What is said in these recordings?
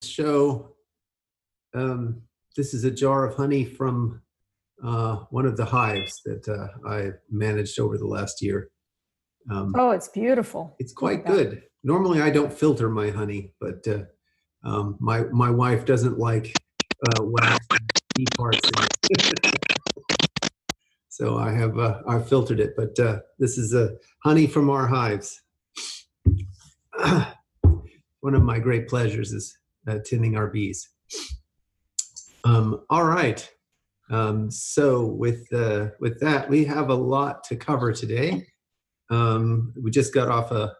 show. This is a jar of honey from one of the hives that I managed over the last year. Oh, it's beautiful. It's quite good. Normally, I don't filter my honey, but my wife doesn't like wax bee parts in it. So I've filtered it. But this is honey from our hives. One of my great pleasures is tending our bees. All right. So with that, we have a lot to cover today. We just got off a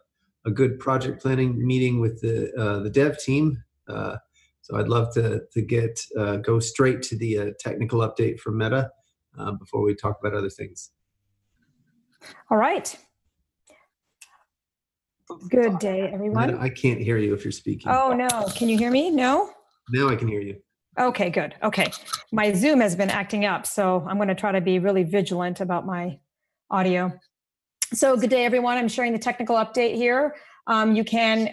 good project planning meeting with the dev team. So I'd love to go straight to the technical update from Meta before we talk about other things. All right. Good day, everyone. Meta, I can't hear you if you're speaking. Oh, no. Can you hear me? No? Now I can hear you. Okay, good. Okay. My Zoom has been acting up, so I'm going to try to be really vigilant about my audio. So good day, everyone. I'm sharing the technical update here. You can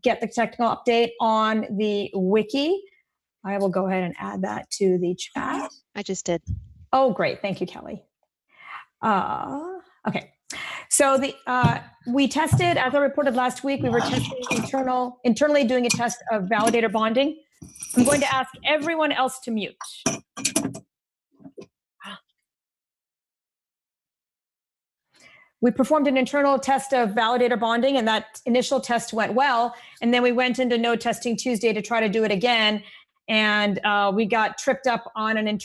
get the technical update on the wiki. I will go ahead and add that to the chat. I just did. Oh, great. Thank you, Kelly. Okay. So we tested, as I reported last week, we were testing internally doing a test of validator bonding. I'm going to ask everyone else to mute. We performed an internal test of validator bonding, and that initial test went well. And then we went into node testing Tuesday to try to do it again. And we got tripped up on a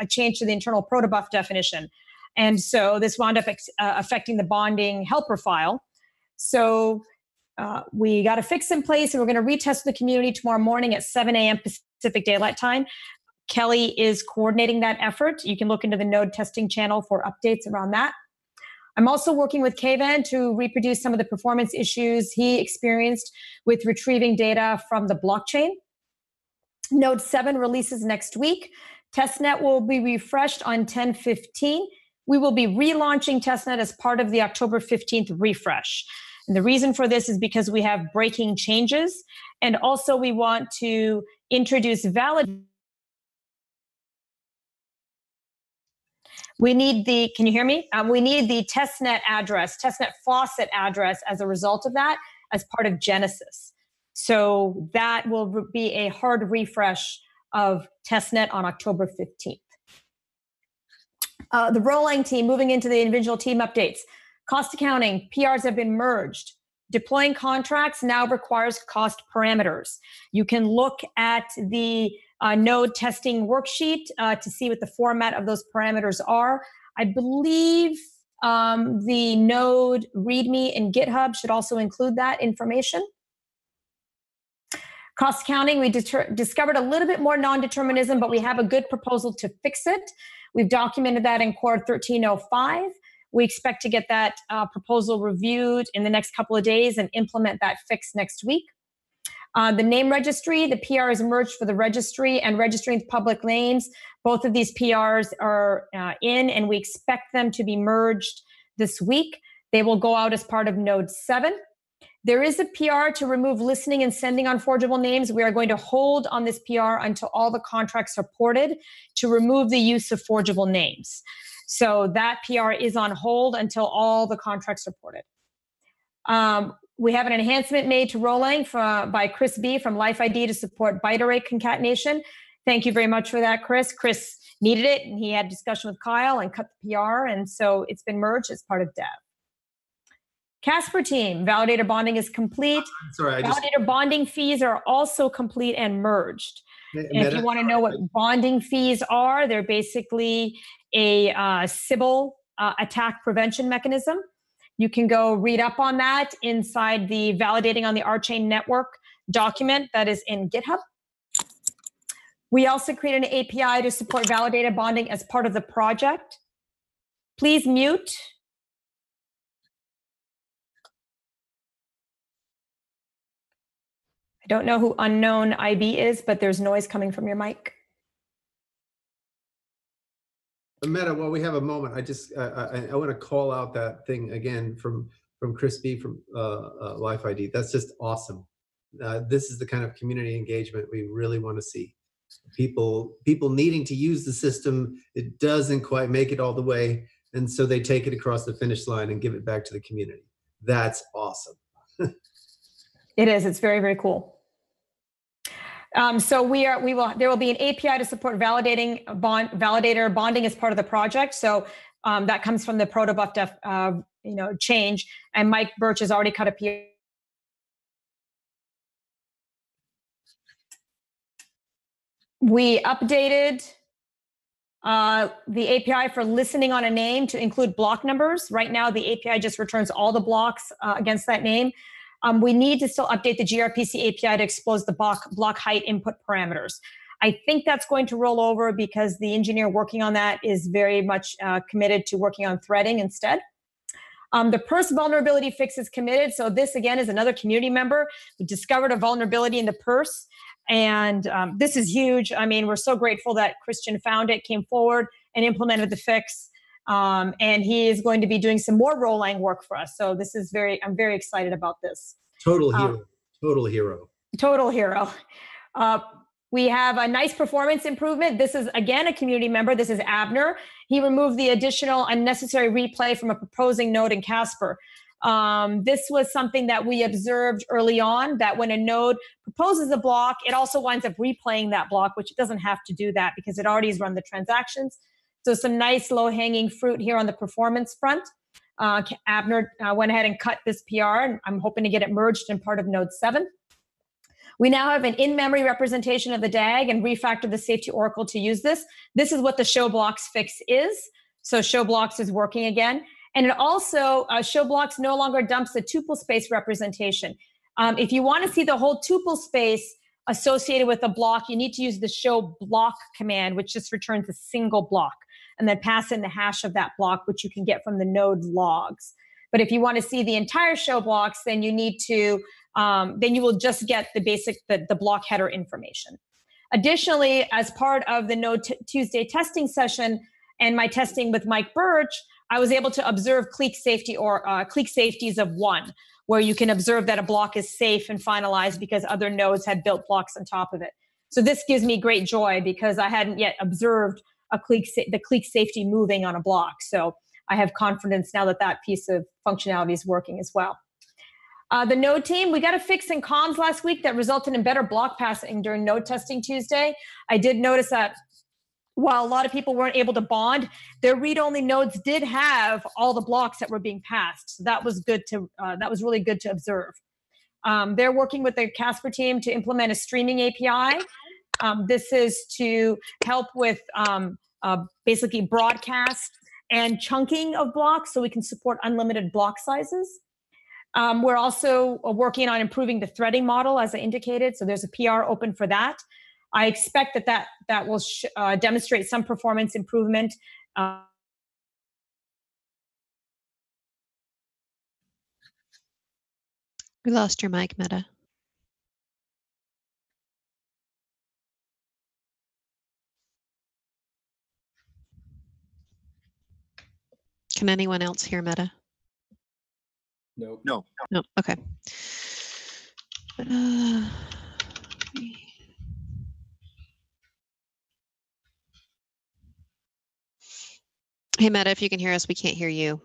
change to the internal protobuf definition. And so this wound up affecting the bonding helper file. So we got a fix in place, and we're going to retest the community tomorrow morning at 7 a.m. Pacific Daylight Time. Kelly is coordinating that effort. You can look into the node testing channel for updates around that. I'm also working with Kayvan to reproduce some of the performance issues he experienced with retrieving data from the blockchain. Node 7 releases next week. Testnet will be refreshed on 10/15. We will be relaunching Testnet as part of the October 15th refresh. And the reason for this is because we have breaking changes. And also we want to introduce We need can you hear me? We need the testnet faucet address as a result of that as part of Genesis. So that will be a hard refresh of testnet on October 15th. The Rolang team, moving into the individual team updates. Cost accounting, PRs have been merged. Deploying contracts now requires cost parameters. You can look at the node testing worksheet to see what the format of those parameters are. I believe the node README in GitHub should also include that information. Cost accounting, we discovered a little bit more non-determinism, but we have a good proposal to fix it. We've documented that in Core 1305. We expect to get that proposal reviewed in the next couple of days and implement that fix next week. The name registry, the PR is merged for the registry and registering public names. Both of these PRs are in, and we expect them to be merged this week. They will go out as part of Node 7. There is a PR to remove listening and sending on forgeable names. We are going to hold on this PR until all the contracts are ported to remove the use of forgeable names. So that PR is on hold until all the contracts are ported. We have an enhancement made to Rolang by Chris B from LifeID to support byte array concatenation. Thank you very much for that, Chris. Chris needed it, and he had a discussion with Kyle and cut the PR, and so it's been merged as part of dev. Casper team, validator bonding is complete. Validator bonding fees are also complete and merged. And if you want to know what bonding fees are, they're basically a Sybil attack prevention mechanism. You can go read up on that inside the Validating on the RChain Network document that is in GitHub. We also created an API to support validator bonding as part of the project. Please mute. I don't know who unknown IB is, but there's noise coming from your mic. Meta, while we have a moment, I want to call out that thing again from Chris B from LifeID. That's just awesome. This is the kind of community engagement we really want to see. People needing to use the system, it doesn't quite make it all the way, and so they take it across the finish line and give it back to the community. That's awesome. It is. It's very, very cool. So there will be an API to support validator bonding as part of the project. So that comes from the protobuf change, and Mike Birch has already cut a PR. We updated the API for listening on a name to include block numbers. Right now, the API just returns all the blocks against that name. We need to still update the gRPC API to expose the block height input parameters. I think that's going to roll over because the engineer working on that is very much committed to working on threading instead. The PERS vulnerability fix is committed. So this, again, is another community member who discovered a vulnerability in the PERS. And this is huge. I mean, we're so grateful that Christian found it, came forward, and implemented the fix. And he is going to be doing some more Rolang work for us. So this is I'm very excited about this. Total hero. Total hero. Total hero. We have a nice performance improvement. This is, again, a community member. This is Abner. He removed the additional unnecessary replay from a proposing node in Casper. This was something that we observed early on, that when a node proposes a block, it also winds up replaying that block, which it doesn't have to do that because it already has run the transactions. So some nice low-hanging fruit here on the performance front. Abner went ahead and cut this PR, and I'm hoping to get it merged in part of Node 7. We now have an in-memory representation of the DAG and refactored the safety oracle to use this. This is what the show blocks fix is. So show blocks is working again. And it also, show blocks no longer dumps the tuple space representation. If you want to see the whole tuple space associated with a block, you need to use the show block command, which just returns a single block, and then pass in the hash of that block, which you can get from the node logs. But if you want to see the entire show blocks, then you need to, then you will just get the basic, the block header information. Additionally, as part of the Node Tuesday testing session and my testing with Mike Birch, I was able to observe clique safety or clique safeties of 1, where you can observe that a block is safe and finalized because other nodes had built blocks on top of it. So this gives me great joy because I hadn't yet observed the clique safety moving on a block. So I have confidence now that that piece of functionality is working as well. The node team, we got a fix in comms last week that resulted in better block passing during node testing Tuesday. I did notice that while a lot of people weren't able to bond, their read-only nodes did have all the blocks that were being passed. So that was good to, that was really good to observe. They're working with the Casper team to implement a streaming API. This is to help with basically broadcast and chunking of blocks so we can support unlimited block sizes. We're also working on improving the threading model, as I indicated. So there's a PR open for that. I expect that will demonstrate some performance improvement. We lost your mic, Meta. Can anyone else hear Meta? No. No. Okay. Hey, Meta, if you can hear us, we can't hear you.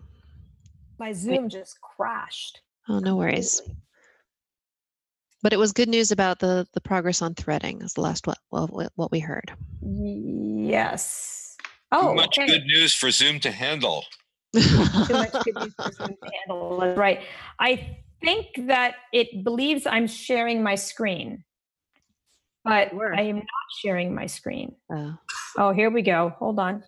My Zoom just crashed. Oh, no worries. But it was good news about the progress on threading. Is the last what we heard. Yes. Oh, Too much okay. good news for Zoom to handle. Too much good news for Zoom to handle. That's right. I think that it believes I'm sharing my screen, but I am not sharing my screen. Oh, here we go. Hold on.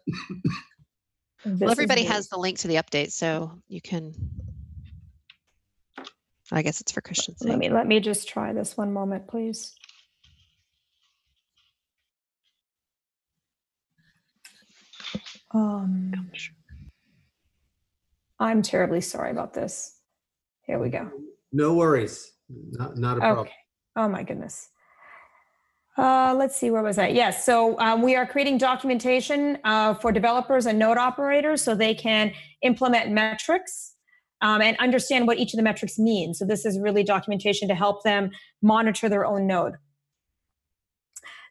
Well, everybody has the link to the update, so you can. I guess it's for Christian's sake. Let me just try this one moment, please. I'm terribly sorry about this. Here we go. No worries. Not a problem. Okay. Oh my goodness. Let's see, where was I? Yes, so we are creating documentation for developers and node operators so they can implement metrics. and understand what each of the metrics mean. So this is really documentation to help them monitor their own node.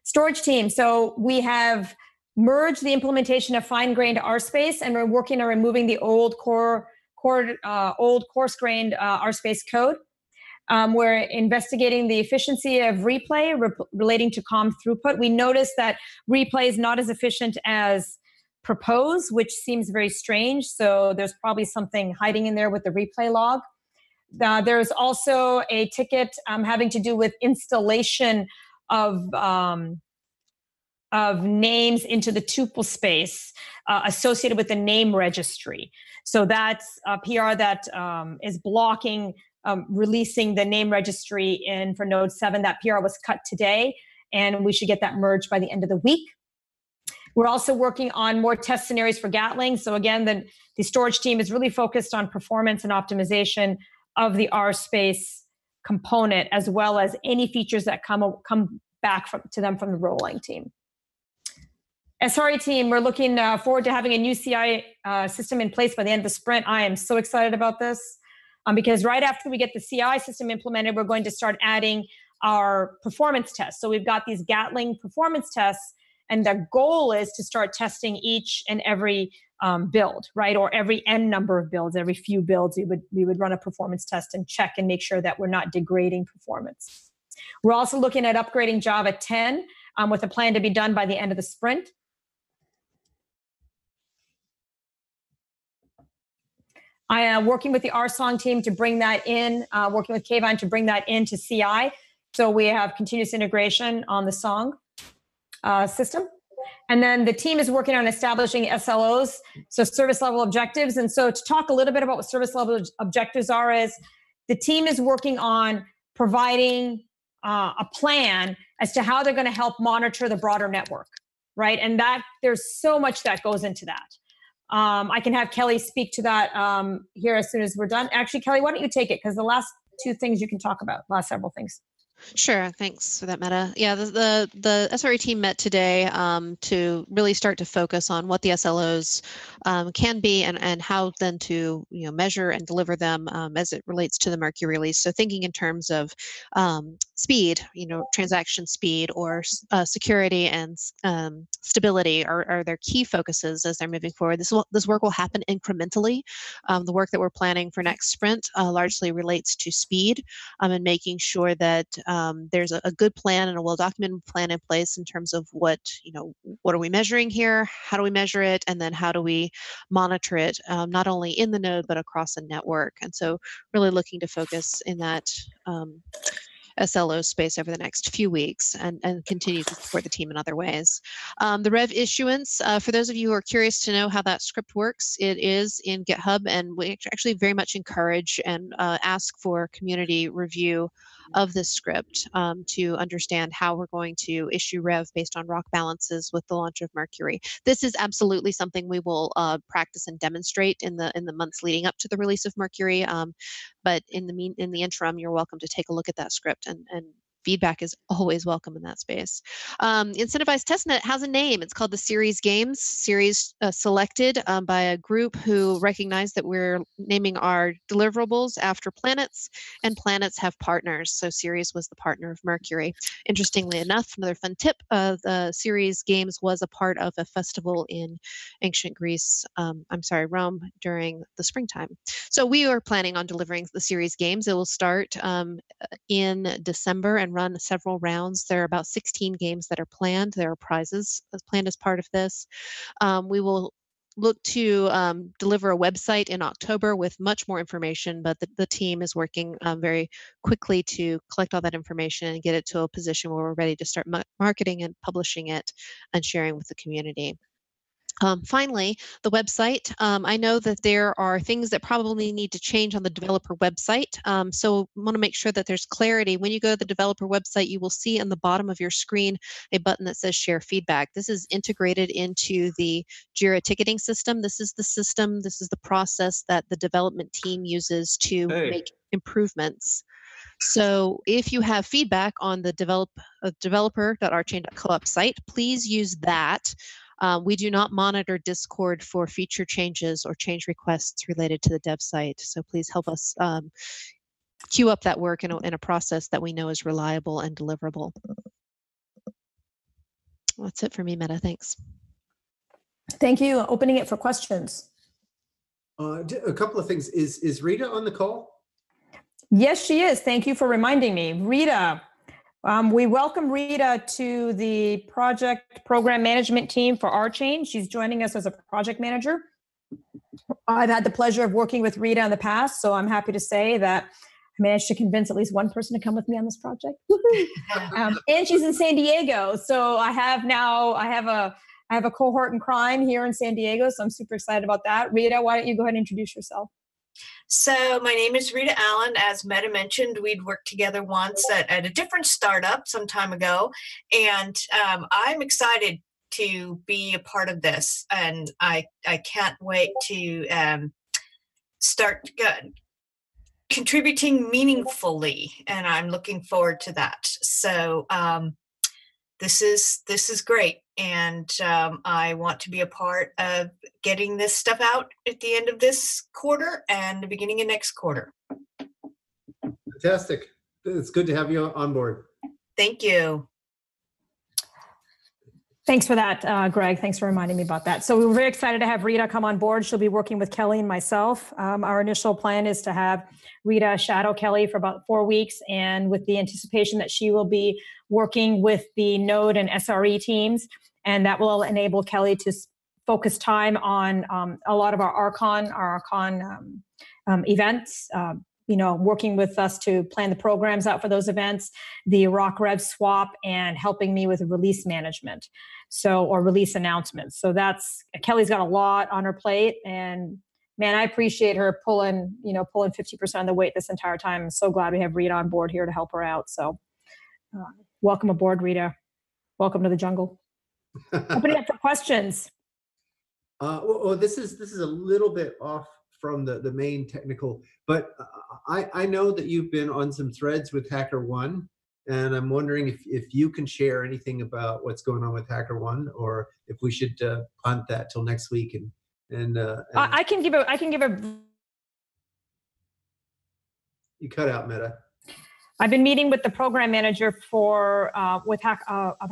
Storage team. So we have merged the implementation of fine-grained RSpace, and we're working on removing the old coarse-grained RSpace code. We're investigating the efficiency of replay relating to COM throughput. We noticed that replay is not as efficient as propose, which seems very strange. So there's probably something hiding in there with the replay log. There's also a ticket having to do with installation of names into the tuple space associated with the name registry. So that's a PR that is blocking releasing the name registry in for node 7. That PR was cut today, and we should get that merged by the end of the week. We're also working on more test scenarios for Gatling. So again, the storage team is really focused on performance and optimization of the RSpace component, as well as any features that come back to them from the rolling team. SRE team, we're looking forward to having a new CI system in place by the end of the sprint. I am so excited about this because right after we get the CI system implemented, we're going to start adding our performance tests. So we've got these Gatling performance tests, and the goal is to start testing each and every build, right? Or every n number of builds, every few builds, we would run a performance test and check and make sure that we're not degrading performance. We're also looking at upgrading Java 10 with a plan to be done by the end of the sprint. I am working with the RSong team to bring that in, working with Kayvon to bring that into CI. So we have continuous integration on the song system. And then the team is working on establishing SLOs, so service level objectives. And so to talk a little bit about what service level objectives are, is the team is working on providing a plan as to how they're going to help monitor the broader network, right? And that there's so much that goes into that. I can have Kelly speak to that here as soon as we're done. Actually, Kelly, why don't you take it? Because the last two things you can talk about, last several things. Sure. Thanks for that, Meta. Yeah, the SRE team met today to really start to focus on what the SLOs can be and how then to measure and deliver them as it relates to the Mercury release. So thinking in terms of speed, transaction speed, or security and stability are their key focuses as they're moving forward. This work will happen incrementally. The work that we're planning for next sprint largely relates to speed and making sure that there's a good plan and a well-documented plan in place in terms of what are we measuring here, how do we measure it, and then how do we monitor it, not only in the node but across the network. And so really looking to focus in that SLO space over the next few weeks and continue to support the team in other ways. The Rev issuance, for those of you who are curious to know how that script works, it is in GitHub, and we actually very much encourage and ask for community review of this script to understand how we're going to issue Rev based on rock balances with the launch of Mercury. This is absolutely something we will practice and demonstrate in the months leading up to the release of Mercury. But in the interim, you're welcome to take a look at that script, and feedback is always welcome in that space. Incentivized Testnet has a name. It's called the Series Games. Series selected by a group who recognize that we're naming our deliverables after planets, and planets have partners. So Series was the partner of Mercury. Interestingly enough, another fun tip, the Series Games was a part of a festival in ancient Greece, Rome, during the springtime. So we are planning on delivering the Series Games. It will start in December and run several rounds. There are about 16 games that are planned. There are prizes planned as part of this. We will look to deliver a website in October with much more information, but the team is working very quickly to collect all that information and get it to a position where we're ready to start marketing and publishing it and sharing with the community. Finally, the website. I know that there are things that probably need to change on the developer website. So I want to make sure that there's clarity. When you go to the developer website, you will see on the bottom of your screen a button that says share feedback. This is integrated into the Jira ticketing system. This is the process that the development team uses to make improvements. So if you have feedback on the developer.rchain.coop site, please use that We do not monitor Discord for feature changes or change requests related to the dev site. So please help us queue up that work in a process that we know is reliable and deliverable. That's it for me, Meta. Thanks. Thank you. Opening it for questions. A couple of things. Is Rita on the call? Yes, she is. Thank you for reminding me. Rita, we welcome Rita to the project program management team for RChain. She's joining us as a project manager. I've had the pleasure of working with Rita in the past, so I'm happy to say that I managed to convince at least one person to come with me on this project. And she's in San Diego, so I have a cohort in crime here in San Diego, so I'm super excited about that. Rita, why don't you go ahead and introduce yourself? So my name is Rita Allen. As Meta mentioned, we'd worked together once at a different startup some time ago, and I'm excited to be a part of this, and I can't wait to start contributing meaningfully, and I'm looking forward to that. So this is great, and I want to be a part of getting this stuff out at the end of this quarter and the beginning of next quarter. Fantastic. It's good to have you on board. Thank you. Thanks for that, Greg. Thanks for reminding me about that. So we were very excited to have Rita come on board. She'll be working with Kelly and myself. Our initial plan is to have Rita shadow Kelly for about 4 weeks, and with the anticipation that she will be working with the Node and SRE teams, and that will enable Kelly to focus time on a lot of our RChain events, working with us to plan the programs out for those events, the Rock Rev swap, and helping me with release management, or release announcements. So Kelly's got a lot on her plate, and man, I appreciate her pulling 50% of the weight this entire time. I'm so glad we have Rita on board here to help her out. So welcome aboard, Rita. Welcome to the jungle. Opening up for questions. This is a little bit off from the main technical, but I know that you've been on some threads with HackerOne, and I'm wondering if you can share anything about what's going on with HackerOne, or if we should punt that till next week. And I can give a. You cut out, Meta. I've been meeting with the program manager of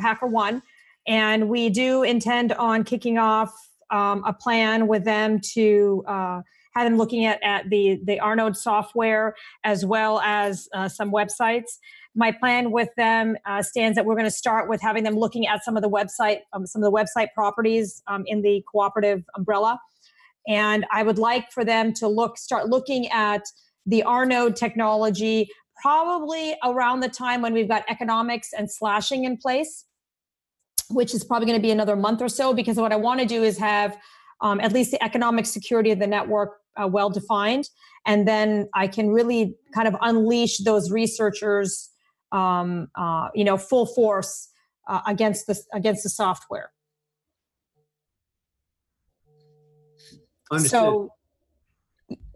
HackerOne, and we do intend on kicking off a plan with them to have them looking at the RNode software as well as some websites. My plan with them stands that we're going to start with having them looking at some of the website properties in the cooperative umbrella, and I would like for them to start looking at the RNode technology probably around the time when we've got economics and slashing in place, which is probably going to be another month or so, because what I want to do is have at least the economic security of the network well defined, and then I can really kind of unleash those researchers, full force against the software. Understood. So,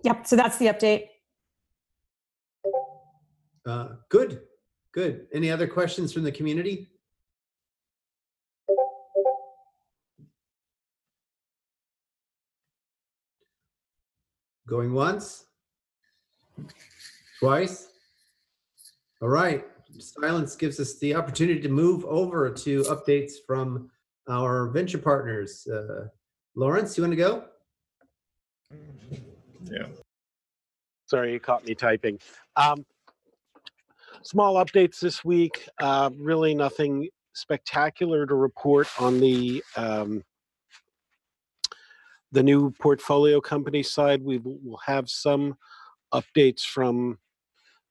yep. So that's the update. Good. Any other questions from the community? Going once? Twice? All right. Silence gives us the opportunity to move over to updates from our venture partners. Lawrence, you want to go? Yeah. Sorry, you caught me typing. Small updates this week. Really nothing spectacular to report on the new portfolio company side. We will have some updates from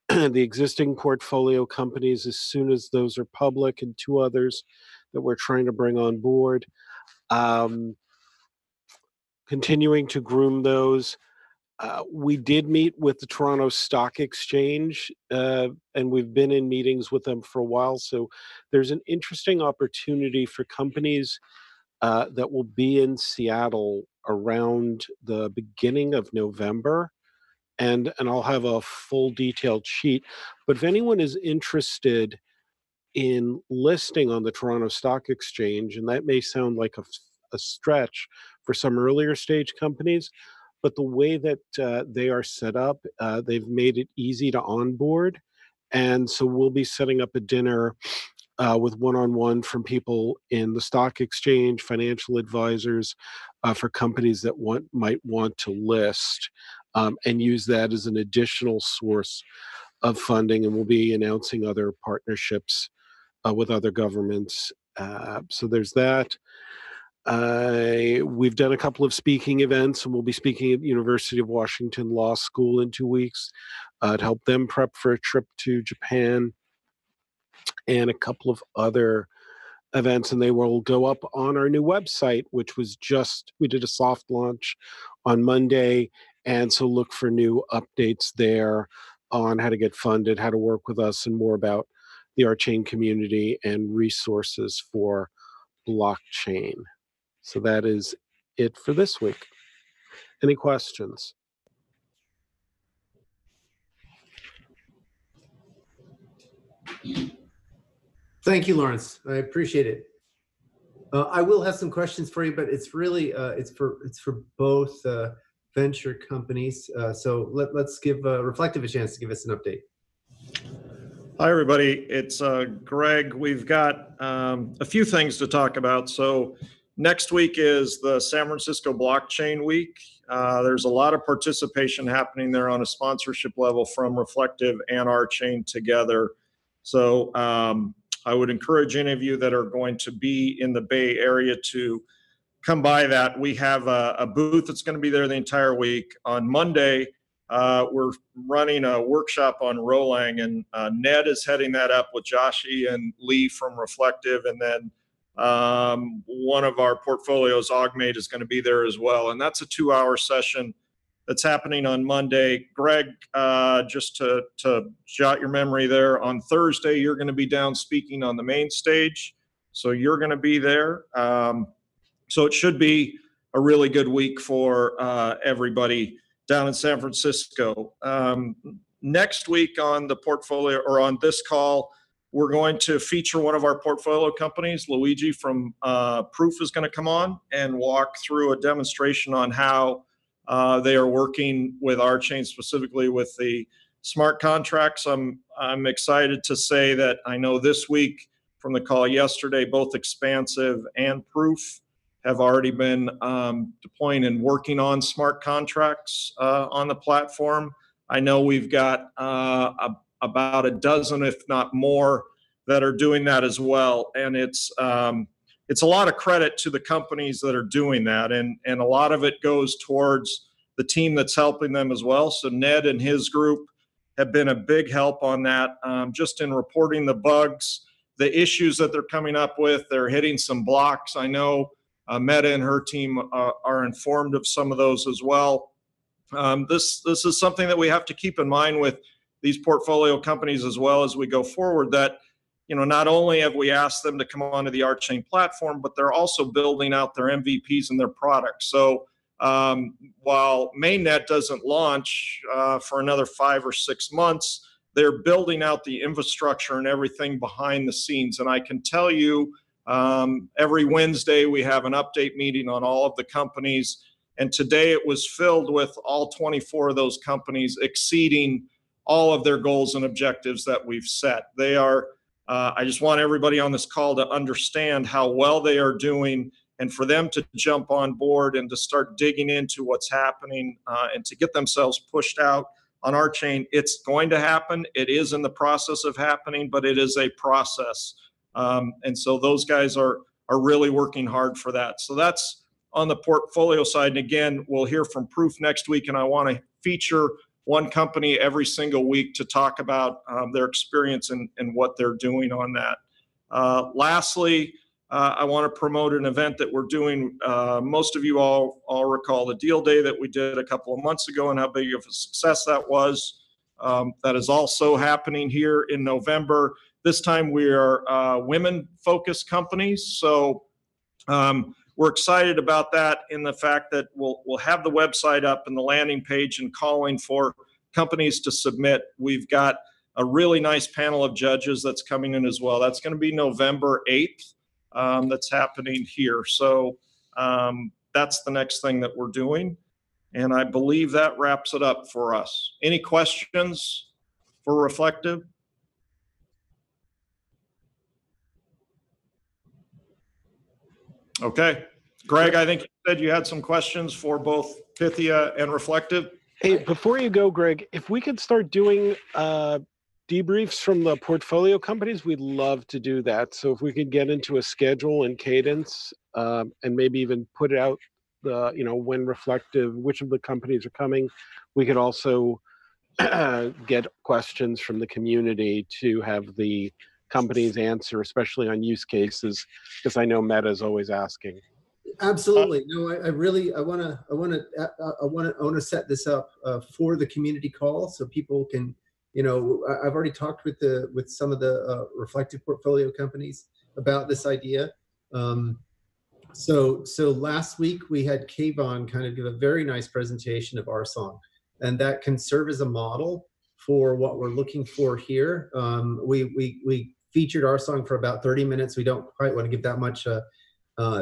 the existing portfolio companies as soon as those are public, and 2 others that we're trying to bring on board. Continuing to groom those. We did meet with the Toronto Stock Exchange, and we've been in meetings with them for a while. So there's an interesting opportunity for companies that will be in Seattle around the beginning of November. And I'll have a full detailed sheet. But if anyone is interested in listing on the Toronto Stock Exchange, and that may sound like a stretch for some earlier stage companies. But the way that they are set up, they've made it easy to onboard. And so we'll be setting up a dinner with one-on-one from people in the stock exchange, financial advisors for companies that might want to list, and use that as an additional source of funding. And we'll be announcing other partnerships with other governments. So there's that. We've done a couple of speaking events, and we'll be speaking at University of Washington Law School in 2 weeks to help them prep for a trip to Japan, and a couple of other events, and they will go up on our new website, which was we did a soft launch on Monday, and so look for new updates there on how to get funded, how to work with us, and more about the RChain community and resources for blockchain. So that is it for this week. Any questions? Thank you, Lawrence. I appreciate it. I will have some questions for you, but it's really it's for both venture companies. So let's give Reflective a chance to give us an update. Hi, everybody. It's Greg. We've got a few things to talk about. So next week is the San Francisco Blockchain Week. There's a lot of participation happening there on a sponsorship level from Reflective and RChain together. So I would encourage any of you that are going to be in the Bay Area to come by that. We have a booth that's going to be there the entire week. On Monday, we're running a workshop on Rolang, and Ned is heading that up with Joshi and Lee from Reflective. And then one of our portfolios, Augmate, is going to be there as well. And that's a 2-hour session that's happening on Monday. Greg, just to jot your memory there, on Thursday, you're going to be down speaking on the main stage. So you're going to be there. So it should be a really good week for everybody down in San Francisco. Next week on the portfolio, or on this call, we're going to feature one of our portfolio companies. Luigi from Proof is going to come on and walk through a demonstration on how they are working with RChain, specifically with the smart contracts. I'm excited to say that I know this week from the call yesterday, both Expansive and Proof have already been deploying and working on smart contracts on the platform. I know we've got about a dozen, if not more, that are doing that as well. And it's a lot of credit to the companies that are doing that. And a lot of it goes towards the team that's helping them as well. So Ned and his group have been a big help on that, just in reporting the bugs, the issues that they're coming up with. They're hitting some blocks. I know Meta and her team are informed of some of those as well. This is something that we have to keep in mind with these portfolio companies as well as we go forward, that not only have we asked them to come onto the RChain platform, but they're also building out their MVPs and their products. So while mainnet doesn't launch for another 5 or 6 months, they're building out the infrastructure and everything behind the scenes. And I can tell you, every Wednesday we have an update meeting on all of the companies. And today it was filled with all 24 of those companies exceeding all of their goals and objectives that we've set. They are, I just want everybody on this call to understand how well they are doing, and for them to jump on board and to start digging into what's happening and to get themselves pushed out on RChain. It's going to happen. It is in the process of happening, but it is a process. And so those guys are really working hard for that. So that's on the portfolio side. And again, we'll hear from Proof next week, and I want to feature one company every single week to talk about their experience and what they're doing on that. Lastly, I want to promote an event that we're doing. Most of you all recall the deal day that we did a couple of months ago and how big of a success that was. That is also happening here in November. This time we are women-focused companies. So we're excited about that, in the fact that we'll have the website up and the landing page and calling for companies to submit. We've got a really nice panel of judges that's coming in as well. That's going to be November 8th. That's happening here. So that's the next thing that we're doing. And I believe that wraps it up for us. Any questions for Reflective? Okay. Greg, I think you said you had some questions for both Pythia and Reflective. Hey, before you go, Greg, if we could start doing debriefs from the portfolio companies, we'd love to do that. So if we could get into a schedule and cadence, and maybe even put it out, when Reflective, which of the companies are coming, we could also get questions from the community to have the companies answer, especially on use cases, because I know Meta is always asking. Absolutely. No, I want to set this up for the community call so people can, I've already talked with some of the Reflective portfolio companies about this idea. So last week we had Kayvon kind of give a very nice presentation of RSong, and that can serve as a model for what we're looking for here. We featured RSong for about 30 minutes. We don't quite want to give that much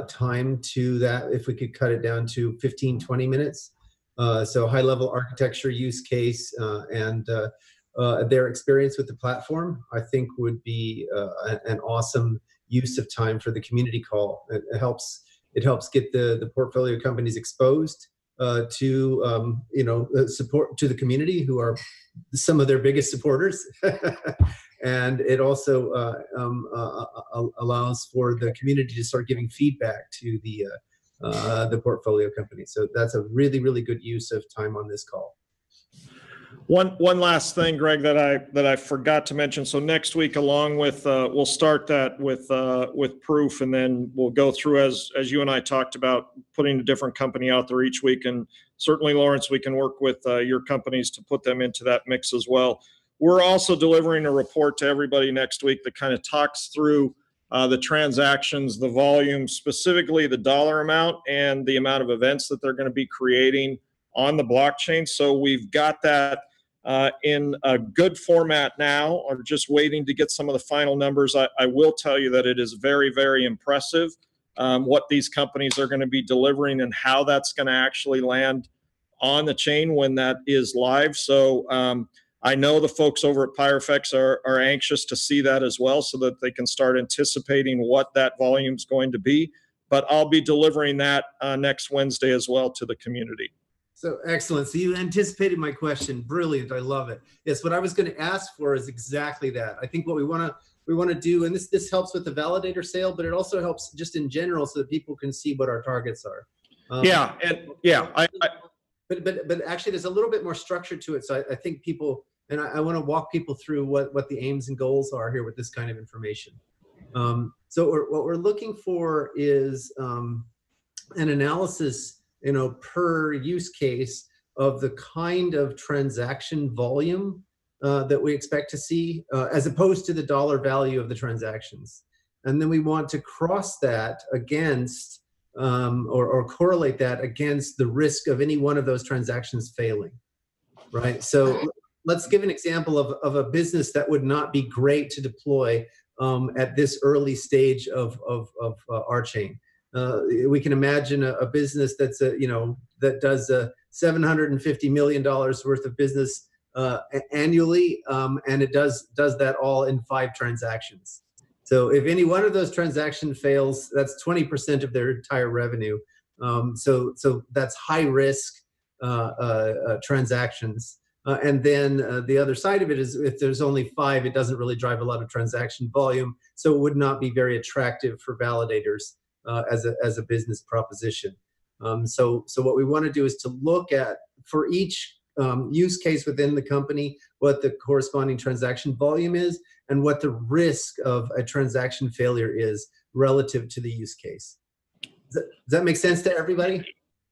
time to that. If we could cut it down to 15, 20 minutes. So high level architecture use case and their experience with the platform, I think would be an awesome use of time for the community call. It helps get the portfolio companies exposed to support to the community, who are some of their biggest supporters. And it also allows for the community to start giving feedback to the portfolio company. So that's a really, really good use of time on this call. One last thing, Greg, that I forgot to mention. So next week, along with we'll start that with Proof, and then we'll go through as you and I talked about putting a different company out there each week. And certainly, Lawrence, we can work with your companies to put them into that mix as well. We're also delivering a report to everybody next week that kind of talks through the transactions, the volume, specifically the dollar amount and the amount of events that they're going to be creating on the blockchain. So we've got that in a good format now, or just waiting to get some of the final numbers. I will tell you that it is very, very impressive what these companies are going to be delivering and how that's going to actually land on the chain when that is live. So I know the folks over at Pyrofex are anxious to see that as well, so that they can start anticipating what that volume is going to be. But I'll be delivering that next Wednesday as well to the community. So excellent. So you anticipated my question. Brilliant. I love it. Yes, what I was going to ask for is exactly that. I think what we want to do, and this helps with the validator sale, but it also helps just in general so that people can see what our targets are. But actually, there's a little bit more structure to it. So I think people, and I want to walk people through what the aims and goals are here with this kind of information. So what we're looking for is an analysis, per use case of the kind of transaction volume that we expect to see, as opposed to the dollar value of the transactions. And then we want to cross that against or correlate that against the risk of any one of those transactions failing, right? So let's give an example of a business that would not be great to deploy at this early stage of RChain. We can imagine a business that's that does $750 million worth of business annually, and it does that all in 5 transactions. So if any one of those transactions fails, that's 20% of their entire revenue. So that's high risk transactions. And then the other side of it is if there's only 5, it doesn't really drive a lot of transaction volume. So it would not be very attractive for validators as a business proposition. So what we want to do is to look at, for each use case within the company, what the corresponding transaction volume is and what the risk of a transaction failure is relative to the use case. Does that make sense to everybody?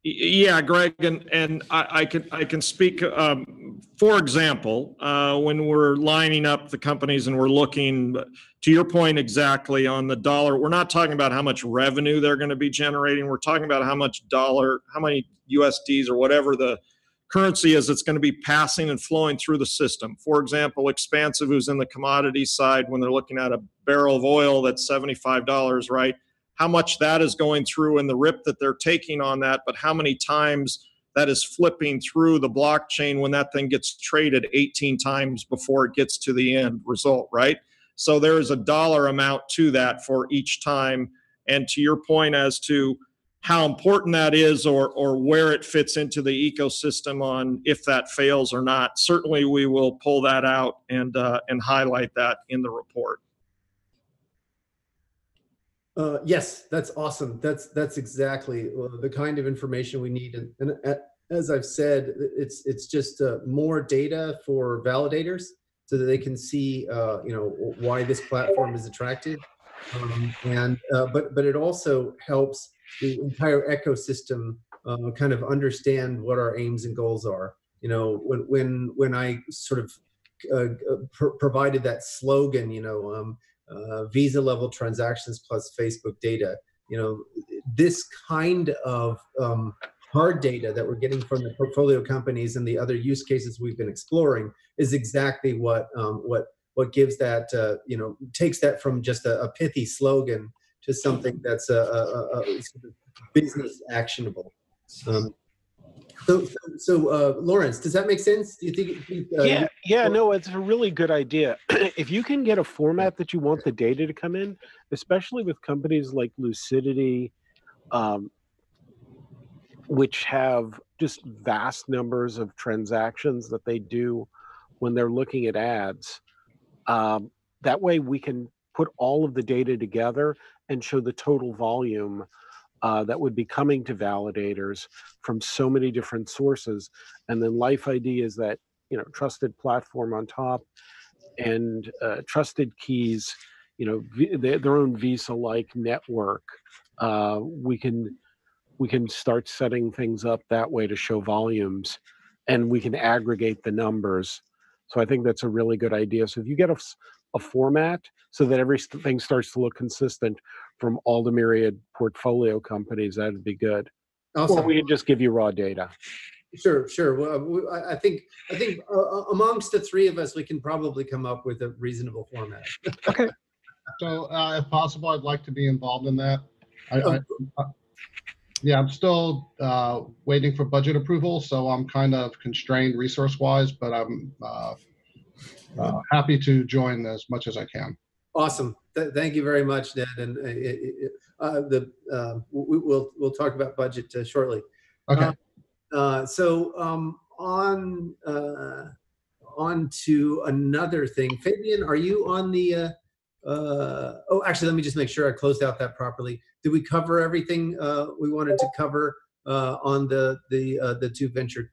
Yeah, Greg, and I can speak. For example, when we're lining up the companies and we're looking, to your point exactly on the dollar, we're not talking about how much revenue they're going to be generating. We're talking about how much dollar, how many USDs or whatever the currency is that's going to be passing and flowing through the system. For example, Expansive, who's in the commodity side, when they're looking at a barrel of oil that's $75, right? how much that is going through and the rip that they're taking on that, but how many times that is flipping through the blockchain when that thing gets traded 18 times before it gets to the end result, right? So there is a dollar amount to that for each time. And to your point as to how important that is or where it fits into the ecosystem on if that fails or not, certainly we will pull that out and highlight that in the report. Yes, that's awesome. That's exactly the kind of information we need. And as I've said, it's just more data for validators so that they can see, why this platform is attractive. But it also helps the entire ecosystem kind of understand what our aims and goals are. When I sort of provided that slogan, Visa level transactions plus Facebook data, this kind of hard data that we're getting from the portfolio companies and the other use cases we've been exploring is exactly what gives that, takes that from just a pithy slogan to something that's sort of business actionable. So Lawrence, does that make sense? Do you think? No, it's a really good idea. If you can get a format that you want the data to come in, especially with companies like Lucidity, which have just vast numbers of transactions that they do when they're looking at ads. That way we can put all of the data together and show the total volume that would be coming to validators from so many different sources. And then Life ID is that, trusted platform on top, and trusted keys, their own Visa-like network. We can start setting things up that way to show volumes, and we can aggregate the numbers. So I think that's a really good idea. So if you get a format so that everything starts to look consistent from all the myriad portfolio companies, that'd be good. Awesome. Or we can just give you raw data. Sure. Well, I think amongst the three of us, we can probably come up with a reasonable format. Okay. So, if possible, I'd like to be involved in that. I'm still waiting for budget approval, so I'm kind of constrained resource-wise, but I'm happy to join as much as I can. Awesome. Thank you very much, Ned. And we'll talk about budget shortly. Okay. On to another thing. Fabian, are you on the? Actually, let me just make sure I closed out that properly. Did we cover everything we wanted to cover on the two venture?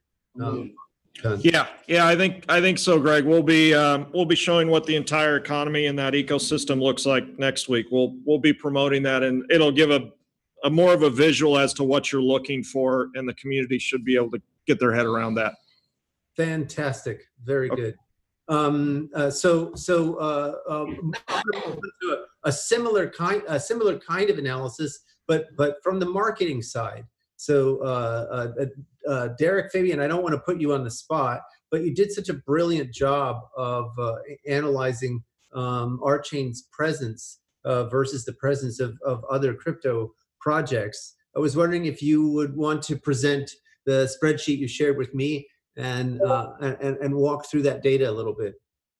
Yeah, I think so, Greg. We'll be showing what the entire economy and that ecosystem looks like next week. We'll be promoting that, and it'll give a more of a visual as to what you're looking for, and the community should be able to get their head around that. Fantastic, very good. A similar kind of analysis, but from the marketing side. So Derek, Fabian, I don't want to put you on the spot, but you did such a brilliant job of analyzing RChain's presence versus the presence of other crypto projects. I was wondering if you would want to present the spreadsheet you shared with me and walk through that data a little bit.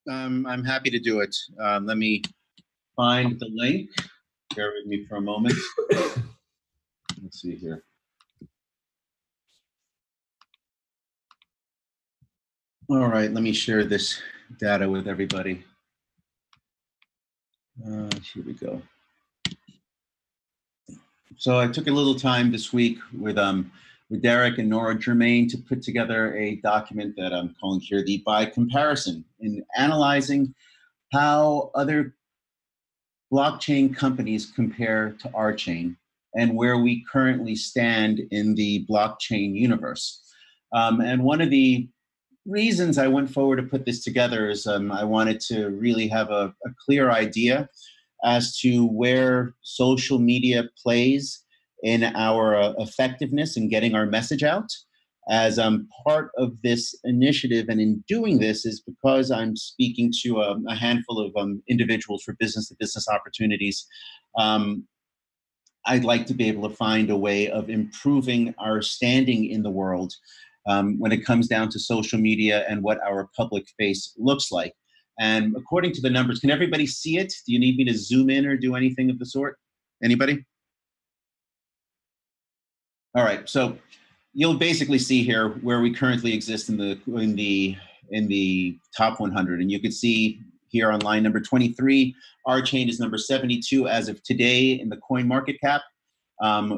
I'm happy to do it. Let me find the link. Bear with me for a moment. Let's see here. All right, let me share this data with everybody. Here we go. So I took a little time this week with Derek and Nora Germain to put together a document that I'm calling here the By Comparison, in analyzing how other blockchain companies compare to RChain and where we currently stand in the blockchain universe. And one of the reasons I went forward to put this together is I wanted to really have a clear idea as to where social media plays in our effectiveness in getting our message out. As part of this initiative, and in doing this is because I'm speaking to a handful of individuals for business-to-business opportunities. I'd like to be able to find a way of improving our standing in the world when it comes down to social media and what our public face looks like. And according to the numbers, can everybody see it? Do you need me to zoom in or do anything of the sort? Anybody? All right, so you'll basically see here where we currently exist in the top 100, and you can see here on line number 23, RChain is number 72 as of today in the coin market cap.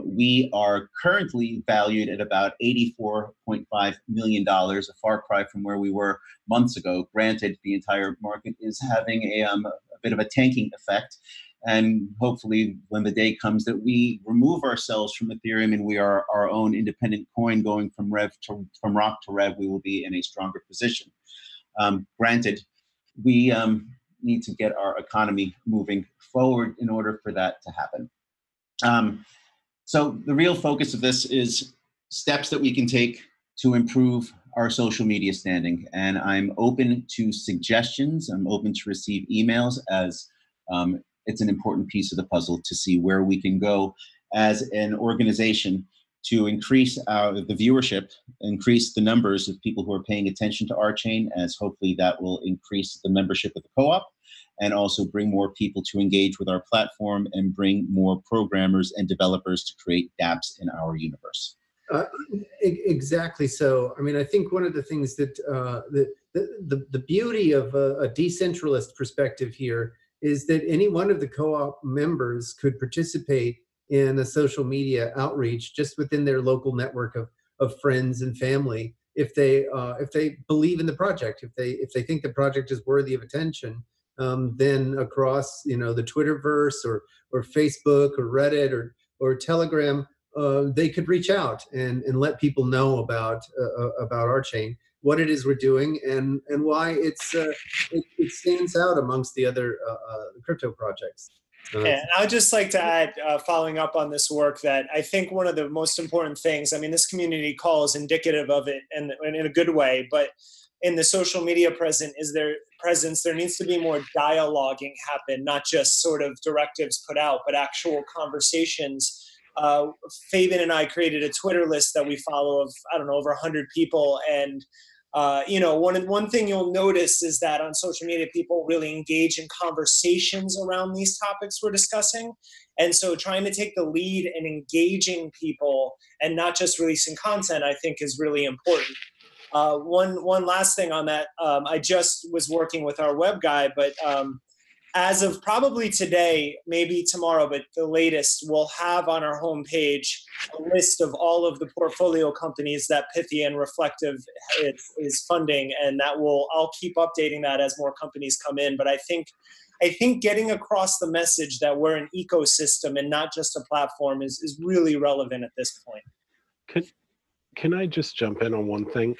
We are currently valued at about $84.5 million, a far cry from where we were months ago. Granted, the entire market is having a bit of a tanking effect. And hopefully when the day comes that we remove ourselves from Ethereum and we are our own independent coin going from rock to rev, we will be in a stronger position. Granted, we need to get our economy moving forward in order for that to happen. So the real focus of this is steps that we can take to improve our social media standing. And I'm open to suggestions. I'm open to receive emails, as it's an important piece of the puzzle to see where we can go as an organization to increase the viewership, increase the numbers of people who are paying attention to RChain, as hopefully that will increase the membership of the co-op, and also bring more people to engage with our platform and bring more programmers and developers to create dApps in our universe. Exactly. So, I mean, I think one of the things that the beauty of a decentralist perspective here is that any one of the co-op members could participate in a social media outreach just within their local network of friends and family, if they believe in the project, if they think the project is worthy of attention. Then across, the Twitterverse or Facebook or Reddit or Telegram, they could reach out and let people know about RChain, what it is we're doing, and why it stands out amongst the other crypto projects. And I'd just like to add, following up on this work, that I think one of the most important things, I mean, this community call is indicative of it and in a good way, but in the social media presence, there needs to be more dialoguing happen, not just sort of directives put out, but actual conversations. Fabian and I created a Twitter list that we follow of, I don't know, over 100 people. And, one thing you'll notice is that on social media, people really engage in conversations around these topics we're discussing. And so trying to take the lead in engaging people and not just releasing content, I think is really important. One last thing on that, I just was working with our web guy, but as of probably today, maybe tomorrow, but the latest, we'll have on our homepage a list of all of the portfolio companies that Pithy and Reflective is funding, and I'll keep updating that as more companies come in. But I think getting across the message that we're an ecosystem and not just a platform is really relevant at this point. Can I just jump in on one thing?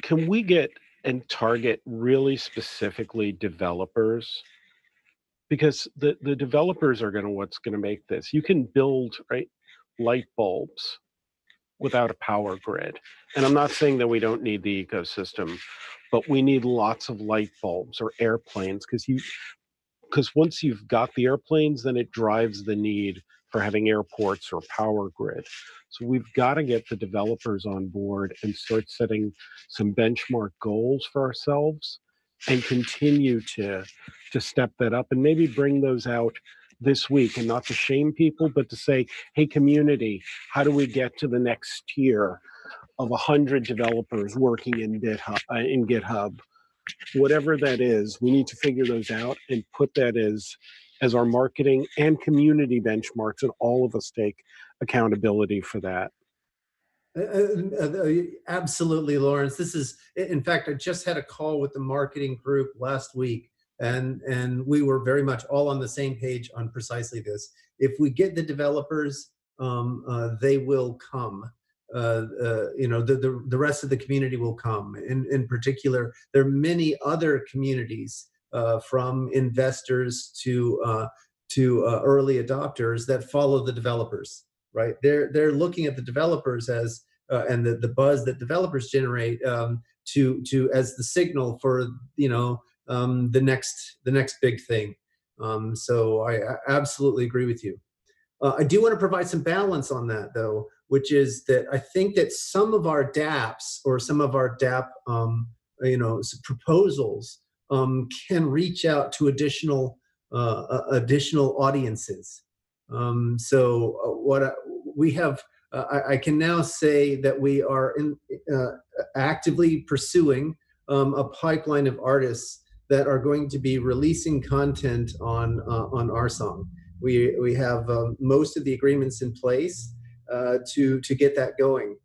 Can we get and target really specifically developers? Because the developers are what's going to make this. You can build light bulbs without a power grid. And I'm not saying that we don't need the ecosystem, but we need lots of light bulbs or airplanes, because once you've got the airplanes, then it drives the need for having airports or power grid. So we've got to get the developers on board and start setting some benchmark goals for ourselves and continue to step that up and maybe bring those out this week, and not to shame people, but to say, hey, community, how do we get to the next tier of 100 developers working in GitHub? Whatever that is, we need to figure those out and put that as our marketing and community benchmarks, and all of us take accountability for that. Absolutely, Lawrence. This is, in fact, I just had a call with the marketing group last week, and we were very much all on the same page on precisely this. If we get the developers, they will come. The rest of the community will come. In particular, there are many other communities, from investors to early adopters, that follow the developers. Right? They're looking at the developers as and the buzz that developers generate to as the signal for the next big thing. So I absolutely agree with you. I do want to provide some balance on that, though, which is that I think that some of our DApps or some of our DApp, proposals can reach out to additional audiences. We have, I can now say that we are actively pursuing a pipeline of artists that are going to be releasing content on RSong. We have most of the agreements in place to get that going.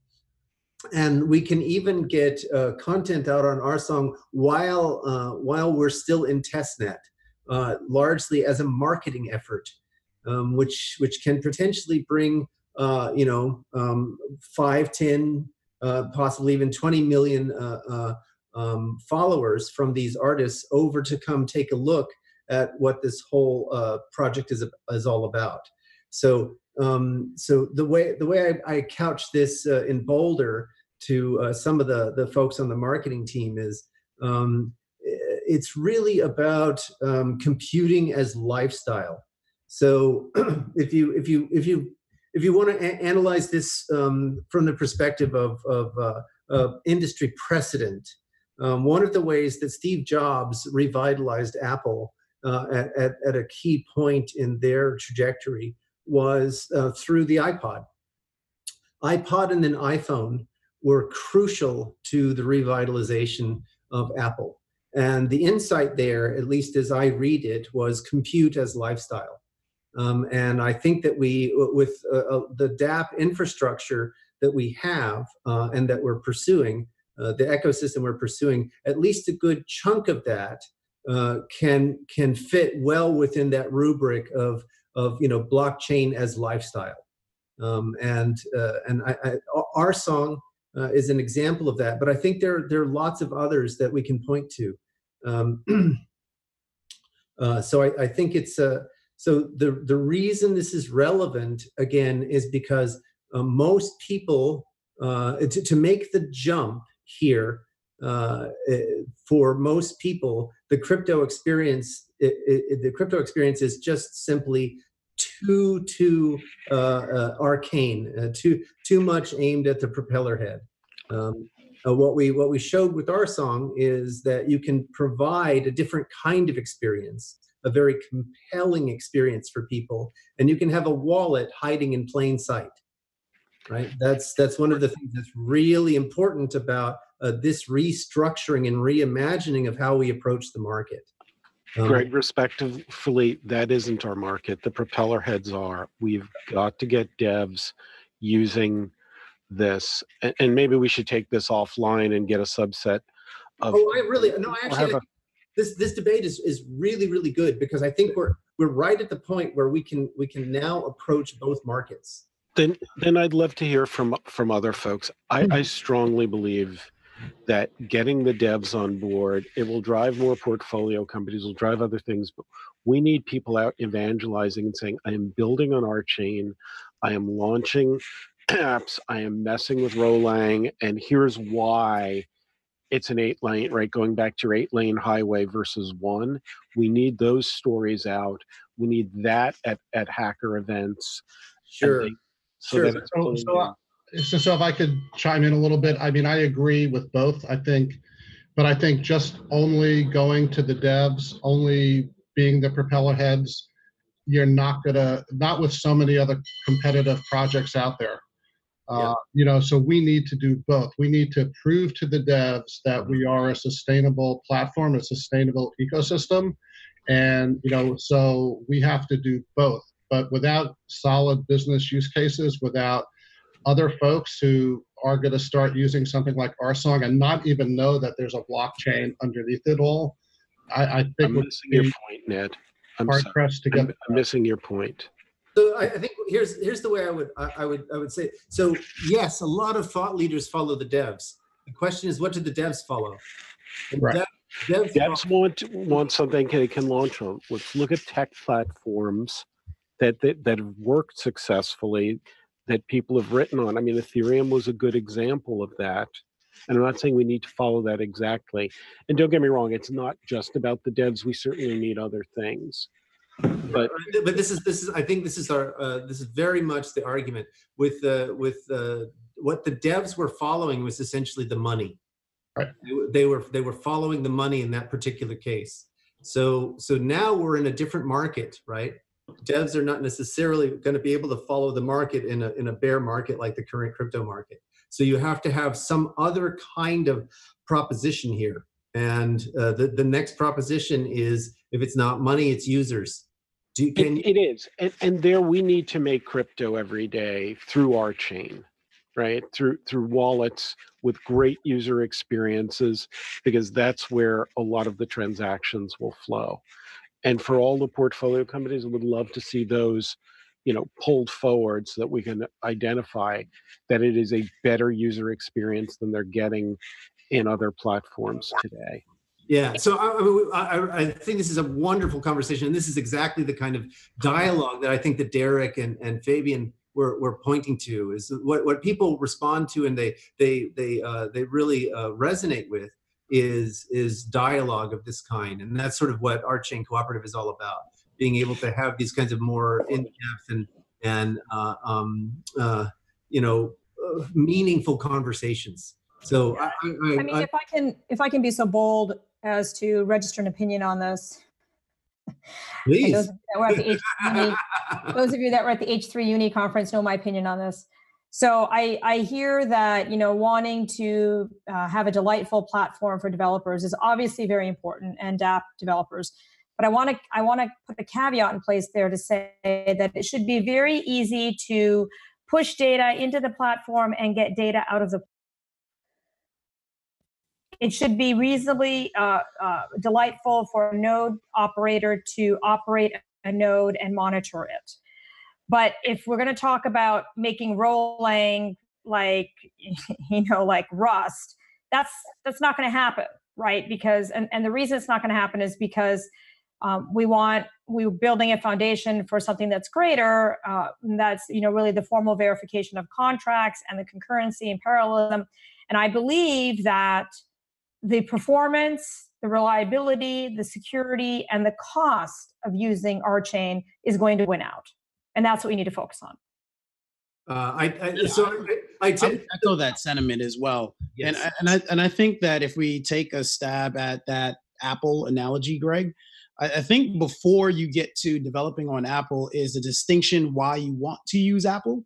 And we can even get content out on RSong while we're still in testnet, largely as a marketing effort, which can potentially bring 5, 10, possibly even 20 million followers from these artists over to come take a look at what this whole project is all about. So the way I couch this in Boulder to some of the folks on the marketing team is it's really about computing as lifestyle. So if you want to analyze this from the perspective of industry precedent, one of the ways that Steve Jobs revitalized Apple at a key point in their trajectory was through the iPod. iPod and then iPhone were crucial to the revitalization of Apple. And the insight there, at least as I read it, was compute as lifestyle. And I think that we, with the DApp infrastructure that we have and that we're pursuing, the ecosystem we're pursuing, at least a good chunk of that can fit well within that rubric of blockchain as lifestyle. RSong is an example of that, but I think there are lots of others that we can point to. So I think it's so the reason this is relevant again is because most people to make the jump here for most people, the crypto experience is just simply too arcane, too much aimed at the propeller head. What we showed with RSong is that you can provide a different kind of experience, a very compelling experience for people, and you can have a wallet hiding in plain sight. Right? That's one of the things that's really important about this restructuring and reimagining of how we approach the market. Greg, respectively, that isn't our market. The propeller heads are. We've got to get devs using this, and maybe we should take this offline and get a subset of. This debate is really, really good because I think we're right at the point where we can now approach both markets. Then I'd love to hear from other folks. I strongly believe that getting the devs on board, it will drive more portfolio companies, will drive other things, but we need people out evangelizing and saying, I am building on RChain, I am launching apps, I am messing with Rolang, and here's why it's an 8-lane, right? Going back to your 8-lane highway versus 1. We need those stories out. We need that at hacker events. Sure. So if I could chime in a little bit, I mean, I agree with both, I think just only going to the devs, only being the propeller heads, you're not with so many other competitive projects out there. So we need to do both. We need to prove to the devs that we are a sustainable platform, a sustainable ecosystem. And, so we have to do both. But without solid business use cases, without other folks who are going to start using something like RSong and not even know that there's a blockchain underneath it all, I think I'm missing your point, Ned. I'm missing your point. So I think here's the way I would say. So yes, a lot of thought leaders follow the devs. The question is, what do the devs follow? And right. Devs want something they can launch on. Let's look at tech platforms that have worked successfully, that people have written on. I mean, Ethereum was a good example of that. And I'm not saying we need to follow that exactly. And don't get me wrong, it's not just about the devs. We certainly need other things. But this is I think this is very much the argument with what the devs were following was essentially the money. Right. They were following the money in that particular case. So now we're in a different market, right? Devs are not necessarily going to be able to follow the market in a bear market like the current crypto market. So you have to have some other kind of proposition here. And the next proposition is, if it's not money, it's users. It is. And there we need to make crypto every day through RChain, right? Through wallets with great user experiences, because that's where a lot of the transactions will flow. And for all the portfolio companies, I would love to see those, pulled forward so that we can identify that it is a better user experience than they're getting in other platforms today. Yeah, so I think this is a wonderful conversation, and this is exactly the kind of dialogue that I think that Derek and Fabian were pointing to, is what people respond to and they really resonate with is dialogue of this kind, and that's sort of what RChain Cooperative is all about, being able to have these kinds of more in-depth and meaningful conversations. So I mean, if I can be so bold as to register an opinion on this. Please. Those of you that were at the H3 Uni conference know my opinion on this. So I hear that, wanting to have a delightful platform for developers is obviously very important, and app developers. But I want to put a caveat in place there to say that it should be very easy to push data into the platform and get data out of the. It should be reasonably delightful for a node operator to operate a node and monitor it. But if we're going to talk about making Rolang like Rust, that's not going to happen, right? Because and the reason it's not going to happen is because we're building a foundation for something that's greater. That's really the formal verification of contracts and the concurrency and parallelism. And I believe that the performance, the reliability, the security, and the cost of using RChain is going to win out. And that's what we need to focus on. I echo that sentiment as well. Yes. And I think that if we take a stab at that Apple analogy, Greg, I think before you get to developing on Apple is the distinction why you want to use Apple.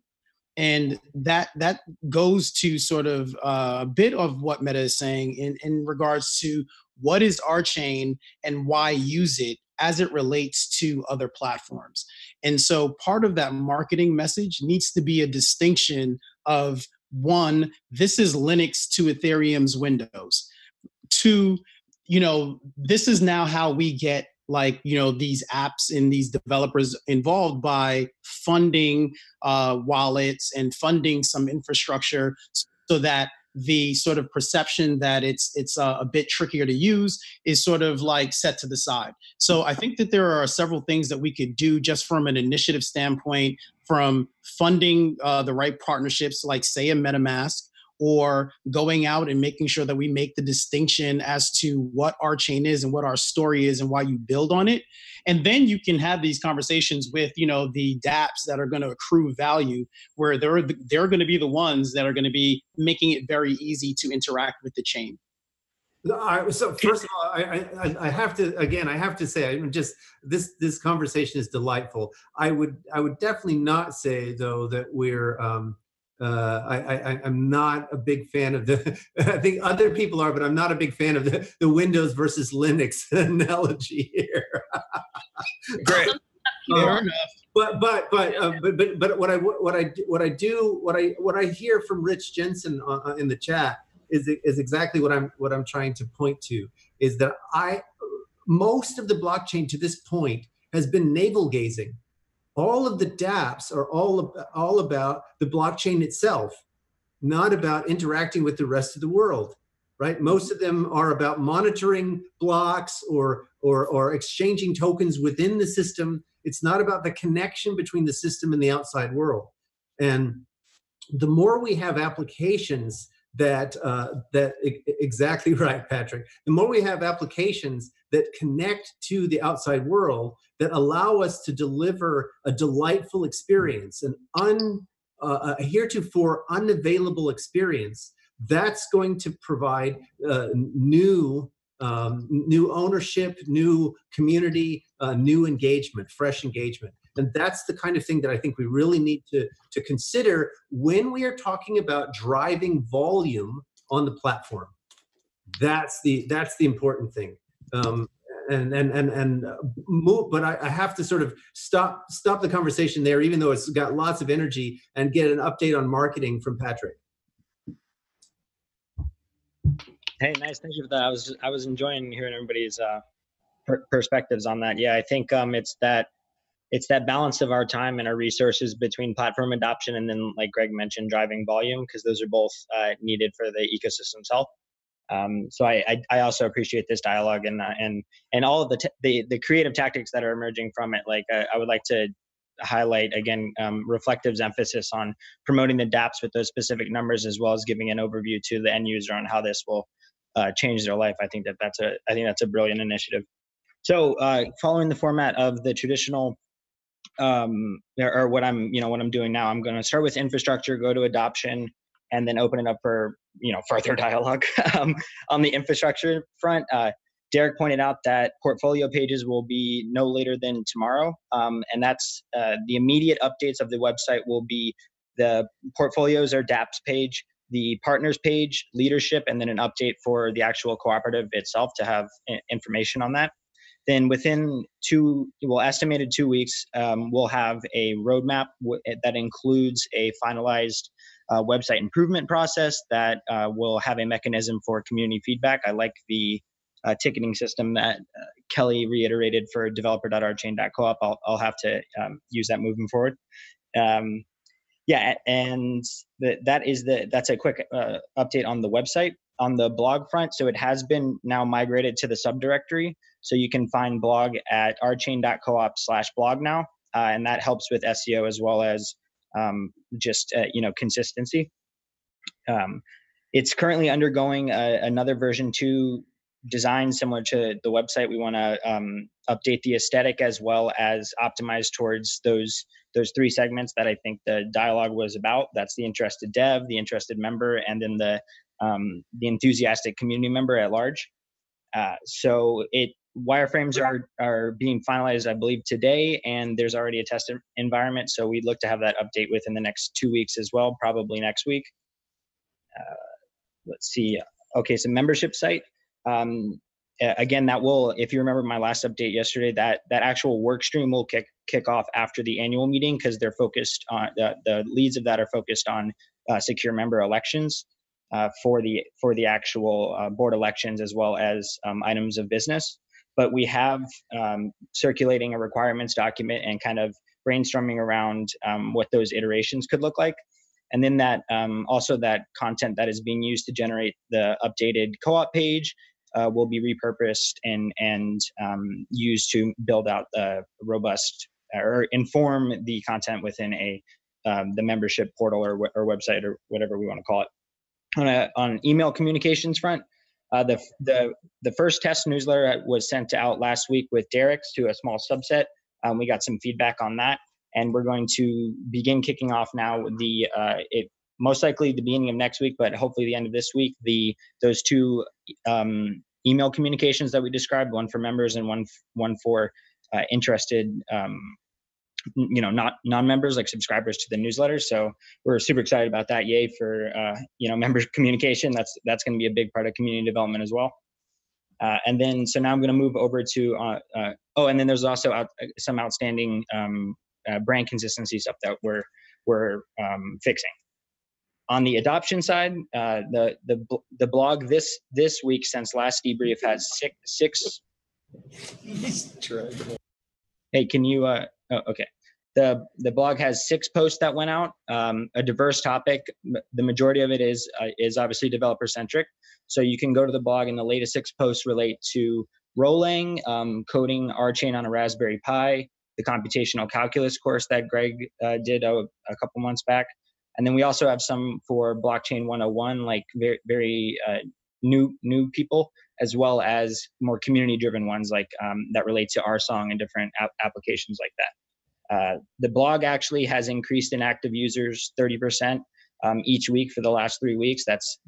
And that goes to sort of a bit of what Meta is saying in regards to what is RChain and why use it as it relates to other platforms. And so part of that marketing message needs to be a distinction of, one, this is Linux to Ethereum's Windows. Two, this is now how we get these apps and these developers involved by funding wallets and funding some infrastructure so that the sort of perception that it's a bit trickier to use is sort of set to the side. So I think that there are several things that we could do just from an initiative standpoint, from funding the right partnerships, like say a MetaMask, or going out and making sure that we make the distinction as to what RChain is and what our story is and why you build on it. And then you can have these conversations with, the dApps that are going to accrue value, where they're going to be the ones that are going to be making it very easy to interact with the chain. So first of all, I have to say, this conversation is delightful. I would definitely not say, though, that we're I'm not a big fan of the. I think other people are, but I'm not a big fan of the Windows versus Linux analogy here. Great. Fair enough. But what I hear from Rich Jensen in the chat is exactly what I'm trying to point to, is that most of the blockchain to this point has been navel gazing. All of the dApps are all about the blockchain itself, not about interacting with the rest of the world, right? Most of them are about monitoring blocks or exchanging tokens within the system. It's not about the connection between the system and the outside world. And the more we have applications exactly right, Patrick. The more we have applications that connect to the outside world, that allow us to deliver a delightful experience, a heretofore unavailable experience, that's going to provide new ownership, new community, new engagement, fresh engagement. And that's the kind of thing that I think we really need to consider when we are talking about driving volume on the platform. That's the important thing. But I have to sort of stop the conversation there, even though it's got lots of energy, and get an update on marketing from Patrick. Hey, nice. Thank you for that. I was enjoying hearing everybody's perspectives on that. Yeah, I think it's that balance of our time and our resources between platform adoption and then, like Greg mentioned, driving volume, because those are both needed for the ecosystem's health. So I also appreciate this dialogue and all of the creative tactics that are emerging from it. Like I would like to highlight again Reflective's emphasis on promoting the dApps with those specific numbers, as well as giving an overview to the end user on how this will change their life. I think that's a brilliant initiative. So following the format of the traditional or what I'm doing now, I'm going to start with infrastructure, go to adoption, and then open it up for further dialogue on the infrastructure front. Derek pointed out that portfolio pages will be no later than tomorrow, and that's the immediate updates of the website will be the portfolios or dApps page, the partners page, leadership, and then an update for the actual cooperative itself to have information on that. Then within estimated 2 weeks, we'll have a roadmap that includes a finalized website improvement process that will have a mechanism for community feedback. I like the ticketing system that Kelly reiterated for developer.rchain.coop. I'll have to use that moving forward. Yeah, and that's a quick update on the website. On the blog front, so it has been now migrated to the subdirectory, so you can find blog at rchain.coop/blog now, and that helps with SEO as well as just consistency. It's currently undergoing another version 2 design similar to the website. We want to update the aesthetic as well as optimize towards those 3 segments that I think the dialogue was about. That's the interested dev, the interested member, and then the enthusiastic community member at large. So wireframes are being finalized, I believe, today, and there's already a test environment. So we'd look to have that update within the next 2 weeks as well, probably next week. Let's see. Okay, so membership site. Again, that will, if you remember my last update yesterday, that actual work stream will kick off after the annual meeting, because they're focused on the leads of that are focused on secure member elections for the actual board elections, as well as items of business. But we have circulating a requirements document and kind of brainstorming around what those iterations could look like. And then that also that content that is being used to generate the updated co-op page will be repurposed and used to build out the robust or inform the content witin the membership portal or website or whatever we want to call it. On email communications front, the first test newsletter was sent out last week with Derek's to a small subset. We got some feedback on that, and we're going to begin kicking off now most likely the beginning of next week, but hopefully the end of this week, those 2 email communications that we described, one for members and one for interested not non-members, like subscribers to the newsletter. So we're super excited about that. Yay for member communication. That's going to be a big part of community development as well. And then so now I'm going to move over to and then there's also some outstanding brand consistency stuff that we're fixing. On the adoption side, the blog this week since last debrief has six. Hey, can you? Okay. The blog has 6 posts that went out. A diverse topic. The majority of it is obviously developer centric. So you can go to the blog, and the latest 6 posts relate to rolling, coding RChain on a Raspberry Pi, the computational calculus course that Greg did a couple months back, And then we also have some for Blockchain 101, like very new people, as well as more community-driven ones like that relate to RSong and different applications like that. The blog actually has increased in active users 30% each week for the last 3 weeks. That's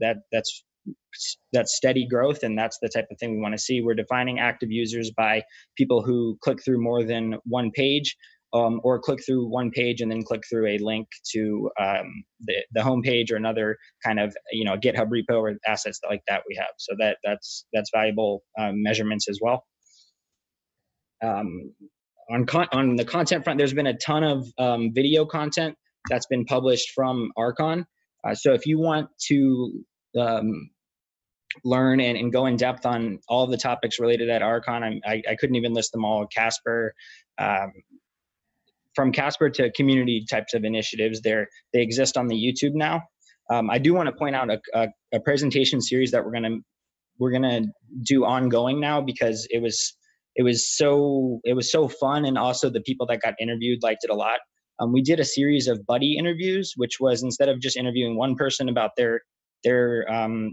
steady growth, and that's the type of thing we want to see. We're defining active users by people who click through more than one page, or click through one page and then click through a link to the homepage or another kind of GitHub repo or assets like that we have. So that's valuable measurements as well. On the content front, there's been a ton of video content that's been published from RChain. So if you want to learn and go in depth on all of the topics related at RChain, I couldn't even list them all. Casper, from Casper to community types of initiatives, they exist on the YouTube now. I do want to point out a presentation series that we're gonna do ongoing now, because it was so fun, and also the people that got interviewed liked it a lot. We did a series of buddy interviews, which was, instead of just interviewing one person about their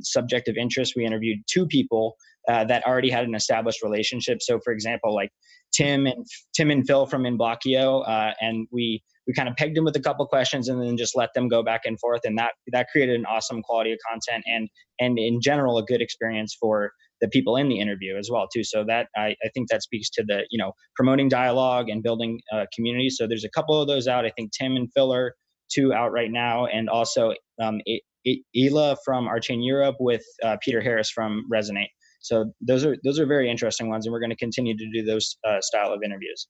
subject of interest, we interviewed 2 people that already had an established relationship. So, for example, like Tim and Phil from Inblockio, and we kind of pegged them with a couple questions and then just let them go back and forth, and that created an awesome quality of content and in general a good experience for the people in the interview as well too. So that I think that speaks to the promoting dialogue and building community. So there's a couple of those out. I think Tim and Phil are 2 out right now, and also Ela from RChain Europe with Peter Harris from Resonate. So those are very interesting ones, and we're going to continue to do those style of interviews.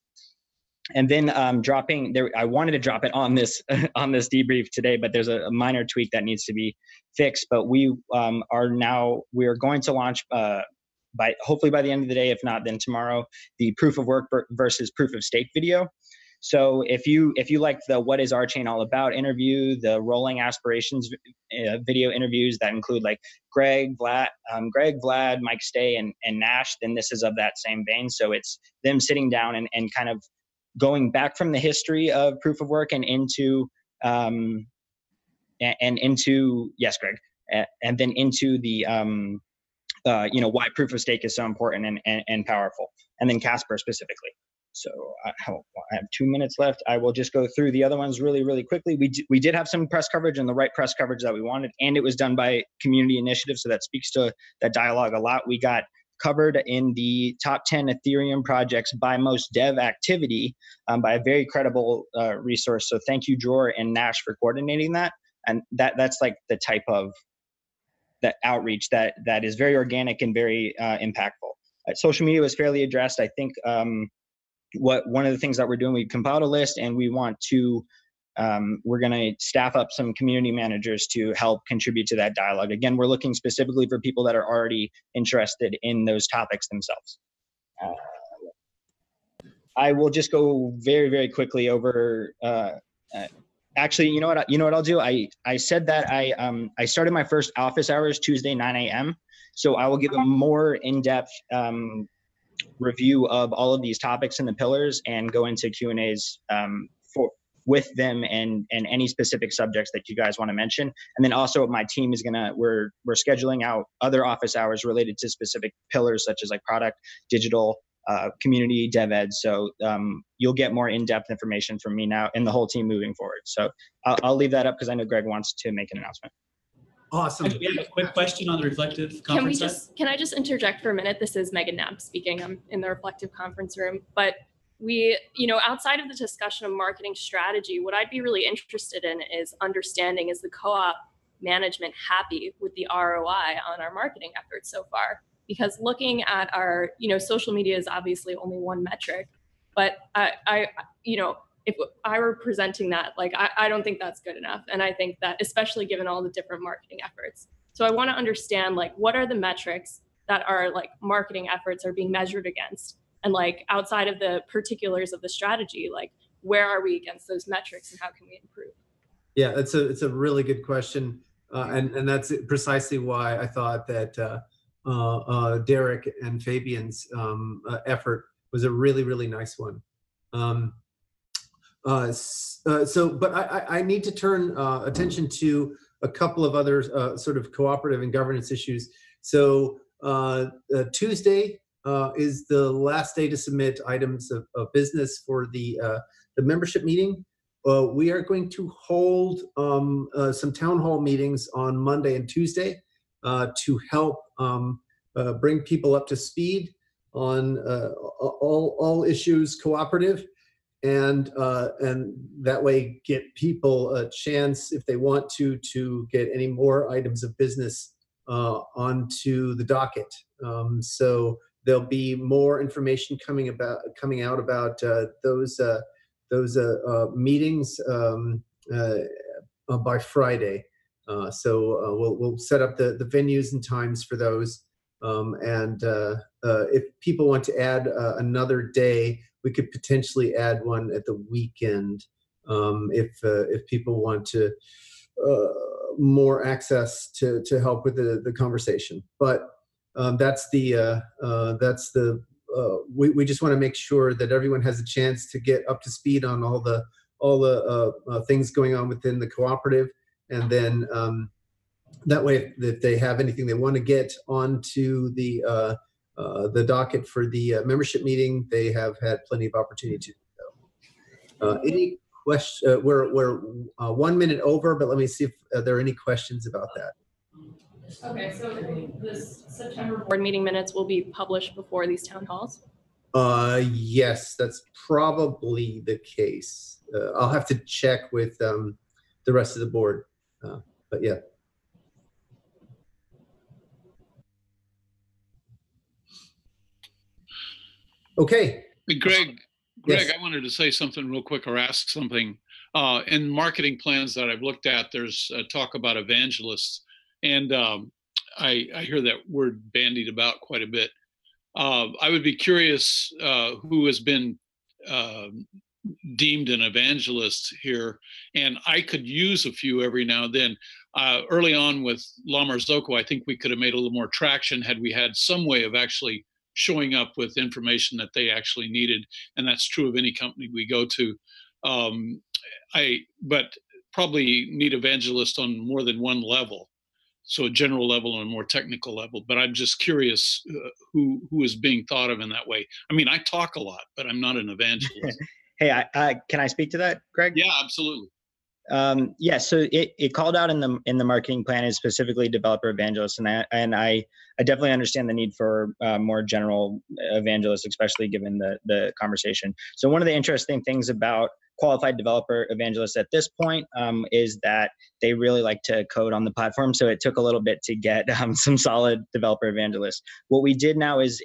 And then dropping there, I wanted to drop it on this debrief today, but there's a minor tweak that needs to be fixed. But we are going to launch hopefully by the end of the day, if not then tomorrow, the proof of work versus proof of stake video. So if you like the What is RChain All About interview, the Rolling Aspirations video interviews that include like Greg, Vlad, Mike Stay, and Nash, then this is of that same vein. So it's them sitting down and kind of going back from the history of proof of work and into yes, Greg, and then into the why proof of stake is so important and powerful, and then Casper specifically. So I have 2 minutes left. I will just go through the other ones really, really quickly. We did have some press coverage and the right press coverage that we wanted, and it was done by community initiative. So that speaks to that dialogue a lot. We got covered in the top 10 Ethereum projects by most dev activity by a very credible resource. So thank you, Dror and Nash, for coordinating that. And that's like the type of that outreach that is very organic and very impactful. Social media was fairly addressed. I think one of the things that we're doing, we compiled a list, and we want to we're going to staff up some community managers to help contribute to that dialogue. Again, we're looking specifically for people that are already interested in those topics themselves. I will just go very, very quickly over. Actually, you know what I'll do? I said that I started my first office hours Tuesday 9 a.m. So I will give a more in-depth review of all of these topics and the pillars, and go into Q&As with them and any specific subjects that you guys want to mention. And then also my team is we're scheduling out other office hours related to specific pillars such as like product, digital, community, dev ed. So you'll get more in-depth information from me now and the whole team moving forward. So I'll leave that up because I know Greg wants to make an announcement. Awesome. We have a quick question on the Reflective conference. Can I just interject for a minute? This is Megan Knapp speaking. I'm in the Reflective conference room. But we, outside of the discussion of marketing strategy, what I'd be really interested in is understanding, is the co-op management happy with the ROI on our marketing efforts so far? Because looking at our, social media is obviously only one metric, but if I were presenting that, I don't think that's good enough. And I think that, especially given all the different marketing efforts. So I want to understand, what are the metrics that our marketing efforts are being measured against? And outside of the particulars of the strategy, where are we against those metrics and how can we improve? Yeah, it's a really good question. And that's precisely why I thought that Derek and Fabian's effort was a really, really nice one. But I need to turn attention to a couple of other sort of cooperative and governance issues. So Tuesday is the last day to submit items of business for the membership meeting. We are going to hold some town hall meetings on Monday and Tuesday to help bring people up to speed on all issues cooperative, and that way get people a chance, if they want to get any more items of business onto the docket. So there'll be more information coming out about those meetings by Friday. So we'll set up the venues and times for those. And if people want to add another day, we could potentially add one at the weekend if people want to more access to help with the conversation. But that's the we just want to make sure that everyone has a chance to get up to speed on all the things going on within the cooperative, and then that way, if they have anything they want to get onto the docket for the membership meeting, they have had plenty of opportunity to do so. Any question? We're 1 minute over, but let me see if there are any questions about that. Okay, so this September board meeting minutes will be published before these town halls? Yes, that's probably the case. I'll have to check with the rest of the board, but yeah. Okay. Hey, Greg, Yes. I wanted to say something real quick, or ask something. In marketing plans that I've looked at, there's talk about evangelists, and I hear that word bandied about quite a bit. I would be curious who has been deemed an evangelist here, and I could use a few every now and then. Early on with La Marzocco, I think we could have made a little more traction had we had some way of actually showing up with information that they actually needed, and that's true of any company we go to. But probably need evangelists on more than one level, so a general level and a more technical level. But I'm just curious who is being thought of in that way. I mean, I talk a lot, but I'm not an evangelist. Hey, can I speak to that, Greg? Yeah, absolutely. Yeah, so it called out in the marketing plan is specifically developer evangelists, and I definitely understand the need for more general evangelists, especially given the conversation. So one of the interesting things about qualified developer evangelists at this point is that they really like to code on the platform. So it took a little bit to get some solid developer evangelists. What we did now is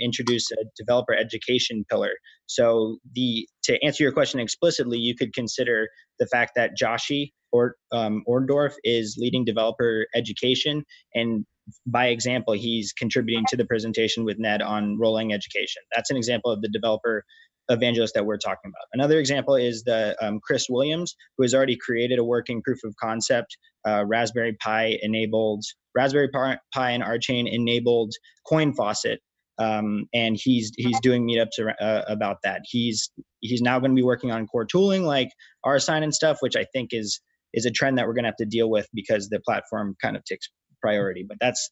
introduce a developer education pillar. So to answer your question explicitly, you could consider the fact that Joshi Orndorff is leading developer education, and by example, he's contributing to the presentation with Ned on rolling education. That's an example of the developer evangelist that we're talking about. Another example is the Chris Williams, who has already created a working proof of concept, Raspberry Pi and RChain enabled coin faucet. And he's doing meetups about that. He's now going to be working on core tooling like RChain and stuff, which I think is a trend that we're going to have to deal with because the platform kind of takes priority. But that's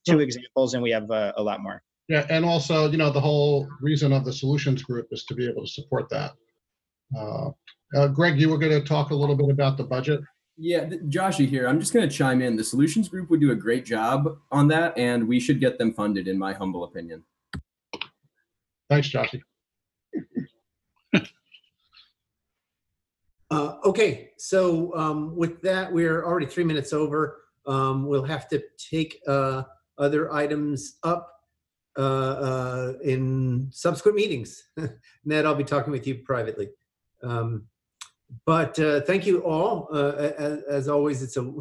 two examples, and we have a lot more. Yeah, and also, the whole reason of the solutions group is to be able to support that. Greg, you were going to talk a little bit about the budget. Yeah, Joshi here. I'm just going to chime in. The solutions group would do a great job on that, and we should get them funded, in my humble opinion. Thanks, Joshi. Okay, so with that, we're already 3 minutes over. We'll have to take other items up in subsequent meetings. Ned, I'll be talking with you privately. But thank you all. As always, it's a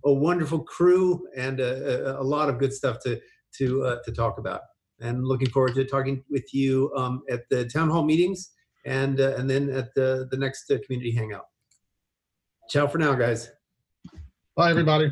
wonderful crew and a lot of good stuff to talk about. And looking forward to talking with you at the town hall meetings and then at the next community hangout. Ciao for now, guys. Bye, everybody.